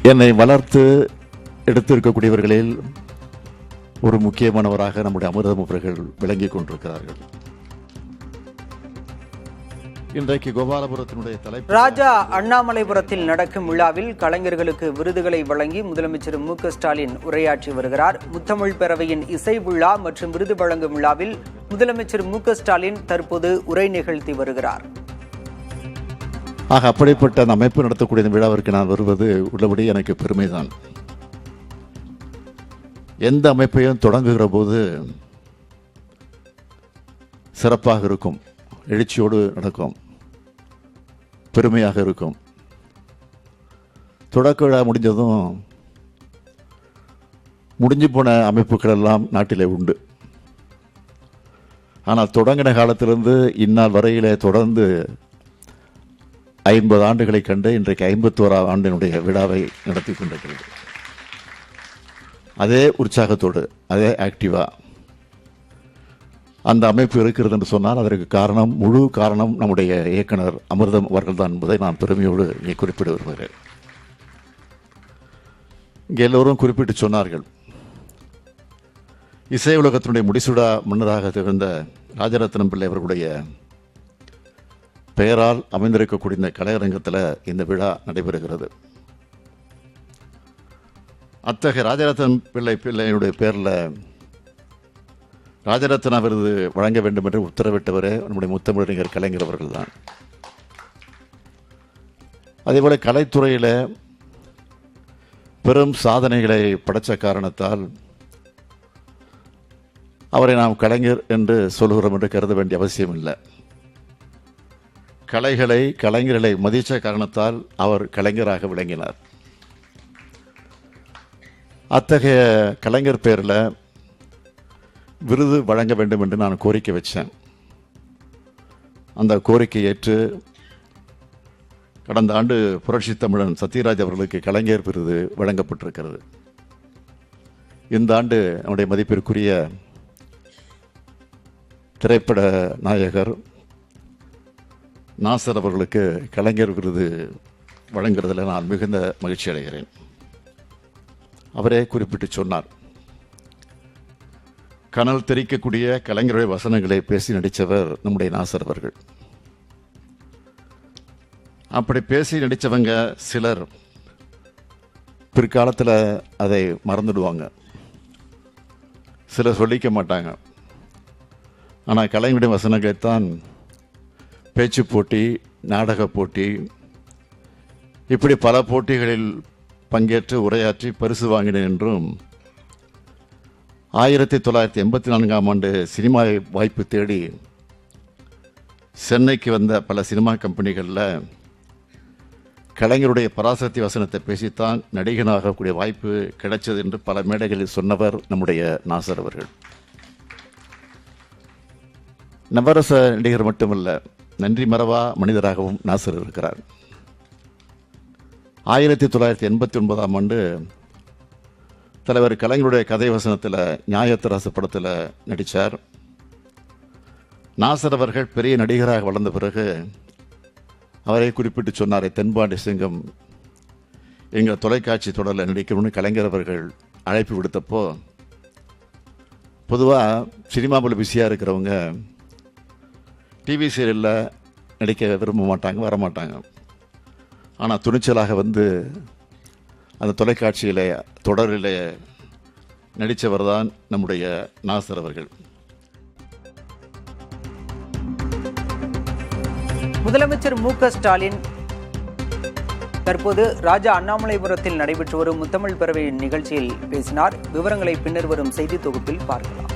என்னை வளர்த்து எடுத்திருக்கக்கூடியவர்களில் ஒரு முக்கியமானவராக நம்முடைய அமிர்தம் அவர்கள் விளங்கிக் கொண்டிருக்கிறார்கள். இன்றைக்கு கோபாலபுரத்தினுடைய தலைப்பு ராஜா அண்ணாமலைபுரத்தில் நடக்கும் விழாவில் கலைஞர்களுக்கு விருதுகளை வழங்கி முதலமைச்சர் மு.க.ஸ்டாலின் உரையாற்றி வருகிறார். முத்தமிழ் பேரவையின் இசை விழா மற்றும் விருது வழங்கும் விழாவில் முதலமைச்சர் மு.க.ஸ்டாலின் தற்போது உரை நிகழ்த்தி வருகிறார். அப்படிப்பட்ட அந்த அமைப்பு நடத்தக்கூடிய இந்த விழாவிற்கு நான் வருவது உள்ளபடி எனக்கு பெருமைதான். எந்த அமைப்பையும் தொடங்குகிற போது சிறப்பாக இருக்கும், எழுச்சியோடு நடக்கும், பெருமையாக இருக்கும். தொடக்க விழா முடிஞ்சதும் முடிஞ்சு போன அமைப்புகள் எல்லாம் நாட்டிலே உண்டு. ஆனால் தொடங்கின காலத்திலிருந்து இந்நாள் வரையிலே தொடர்ந்து 50 ஆண்டுகளை கண்டு இன்றைக்கு 51ஆம் ஆண்டினுடைய விழாவை நடத்தி கொண்டிருக்கிறது. அதே உற்சாகத்தோடு, அதே ஆக்டிவா அந்த அமைப்பு இருக்கிறது என்று சொன்னால் அதற்கு காரணம், முழு காரணம் நம்முடைய இயக்குனர் அமிர்தம் அவர்கள் தான் என்பதை நான் பெருமையோடு இங்கே குறிப்பிட விரும்புகிறேன். இங்கே எல்லோரும் குறிப்பிட்டு சொன்னார்கள், இசை உலகத்தினுடைய முடிசூடா மன்னராக திகழ்ந்த ராஜரத்னம் பிள்ளை அவர்களுடைய பெயரால் அமைந்திருக்கக்கூடிய இந்த கலையரங்கத்தில் இந்த விழா நடைபெறுகிறது. அத்தகைய ராஜரத்னம் பிள்ளையுடைய பேரில் ராஜரத்னா விருது வழங்க வேண்டும் என்று உத்தரவிட்டவரே நம்முடைய முத்தமிழறிஞர் கலைஞர் அவர்கள் தான். அதேபோல கலைத்துறையில் பெரும் சாதனைகளை படைத்த காரணத்தால் அவரை நாம் கலைஞர் என்று சொல்கிறோம் என்று கருத வேண்டிய அவசியம் இல்லை. கலைஞர்களை மதித்த காரணத்தால் அவர் கலைஞராக விளங்கினார். அத்தகைய கலைஞர் பேரில் விருது வழங்க வேண்டும் என்று நான் கோரிக்கை வச்சேன். அந்த கோரிக்கை ஏற்று கடந்த ஆண்டு புரட்சி தமிழன் சத்யராஜ் அவர்களுக்கு கலைஞர் விருது வழங்கப்பட்டிருக்கிறது. இந்த ஆண்டு நம்முடைய மதிப்பிற்குரிய திரைப்பட நாயகர் நாசர் அவர்களுக்கு கலைஞர் விருது வழங்குறதில் நான் மிகுந்த மகிழ்ச்சி அடைகிறேன். அவரே குறிப்பிட்டு சொன்னார், கனல் தெரிக்கக்கூடிய கலைஞருடைய வசனங்களை பேசி நடித்தவர் நம்முடைய நாசர் அவர்கள். அப்படி பேசி நடித்தவங்க சிலர் பிற்காலத்தில் அதை மறந்துடுவாங்க, சிலர் சொல்லிக்க மாட்டாங்க. ஆனால் கலைஞருடைய வசனங்களைத்தான் பேச்சு போட்டி, நாடக போட்டி, இப்படி பல போட்டிகளில் பங்கேற்று உரையாற்றி பரிசு வாங்கினேன் என்றும் 1984ஆம் ஆண்டு சினிமா வாய்ப்பு தேடி சென்னைக்கு வந்த பல சினிமா கம்பெனிகளில் கலைஞருடைய பராசக்தி வசனத்தை பேசித்தான் நடிகனாகக்கூடிய வாய்ப்பு கிடைச்சது என்று பல மேடைகளில் சொன்னவர் நம்முடைய நாசர் அவர்கள். நவரச நடிகர் மட்டுமல்ல, நன்றி மறவா மனிதராகவும் நாசர் இருக்கிறார். 1989ஆம் ஆண்டு தலைவர் கலைஞருடைய கதை வசனத்தில் நியாயத்தராசு படத்தில் நடித்தார். நாசர் அவர்கள் பெரிய நடிகராக வளர்ந்த பிறகு அவரை குறிப்பிட்டு சொன்னார், தென்பாண்டி சிங்கம் எங்கள் தொலைக்காட்சி தொடரில் நடிக்கணும்னு கலைஞர் அவர்கள் அழைப்பு விடுத்தப்போ, பொதுவாக சினிமாவில் பிஸியாக இருக்கிறவங்க டிவி சீரியலில் நடிக்க விரும்ப மாட்டாங்க, வரமாட்டாங்க. ஆனால் துணிச்சலாக வந்து அந்த தொலைக்காட்சியில் தொடரில் நடித்தவர் தான் நம்முடைய நாசர் அவர்கள். முதலமைச்சர் மு.க.ஸ்டாலின் தற்போது ராஜா அண்ணாமலைபுரத்தில் நடைபெற்று வரும் முத்தமிழ் பேரவையின் நிகழ்ச்சியில் பேசினார். விவரங்களை பின்னர் வரும் செய்தி தொகுப்பில் பார்க்கலாம்.